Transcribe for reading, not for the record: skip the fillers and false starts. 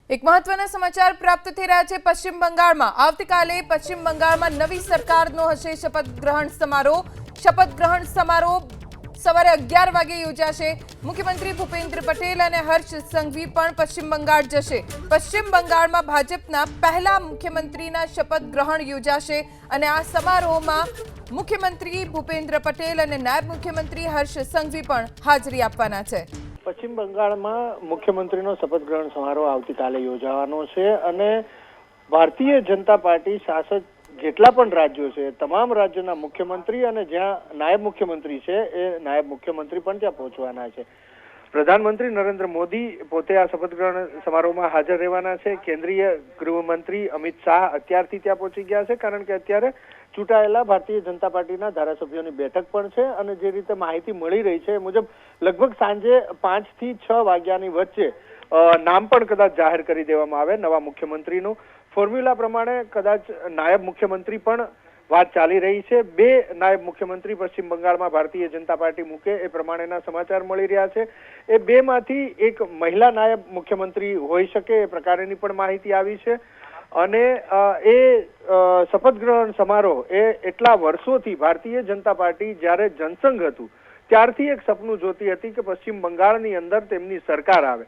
એક મહત્વના સમાચાર પ્રાપ્ત થઈ રહ્યા છે પશ્ચિમ બંગાળમાં આવતીકાલે પશ્ચિમ બંગાળમાં નવી સરકારનો હશે શપથ ગ્રહણ સમારોહ સવારે 11 વાગે યોજાશે। મુખ્યમંત્રી ભૂપેન્દ્ર પટેલ અને હર્ષ સંઘવી પણ પશ્ચિમ બંગાળ જશે। પશ્ચિમ બંગાળમાં ભાજપના પહેલા મુખ્યમંત્રીના શપથ ગ્રહણ યોજાશે અને આ સમારોહમાં મુખ્યમંત્રી ભૂપેન્દ્ર પટેલ અને નાયબ મુખ્યમંત્રી હર્ષ સંઘવી પણ હાજરી આપવાના છે। પશ્ચિમ બંગાળમાં મુખ્યમંત્રીનો શપથ ગ્રહણ સમારોહ આવતીકાલે યોજાવાનો છે અને ભારતીય જનતા પાર્ટી શાસક જેટલા પણ રાજ્યો છે તમામ રાજ્યોના મુખ્યમંત્રી અને જ્યાં નાયબ મુખ્યમંત્રી છે એ નાયબ મુખ્યમંત્રી પણ ત્યાં પહોંચવાના છે। પ્રધાનમંત્રી નરેન્દ્ર મોદી પોતે આ શપથ ગ્રહણ સમારોહમાં હાજર રહેવાના છે। કેન્દ્રીય ગૃહમંત્રી અમિત શાહ અત્યારથી ત્યાં પહોંચી ગયા છે કારણ કે અત્યારે ચૂંટાયેલા ભારતીય જનતા પાર્ટીના ધારાસભ્યોની બેઠક પણ છે અને જે રીતે માહિતી મળી રહી છે એ મુજબ લગભગ સાંજે 5 થી 6 વાગ્યાની વચ્ચે નામ પણ કદાચ જાહેર કરી દેવામાં આવે નવા મુખ્યમંત્રીનું। ફોર્મ્યુલા પ્રમાણે કદાચ નાયબ મુખ્યમંત્રી પણ વાત ચાલી રહી છે। 2 નાયબ મુખ્યમંત્રી પશ્ચિમ બંગાળમાં ભારતીય જનતા પાર્ટી મૂકે એ પ્રમાણેના સમાચાર મળી રહ્યા છે। એ 2 માંથી એક મહિલા નાયબ મુખ્યમંત્રી હોઈ શકે એ પ્રકારની પણ માહિતી આવી છે અને એ શપથ ગ્રહણ સમારોહ એ એટલા વર્ષોથી ભારતીય જનતા પાર્ટી જ્યારે જનસંઘ હતું ત્યારથી એક સપનું જોતી હતી કે પશ્ચિમ બંગાળની અંદર તેમની સરકાર આવે।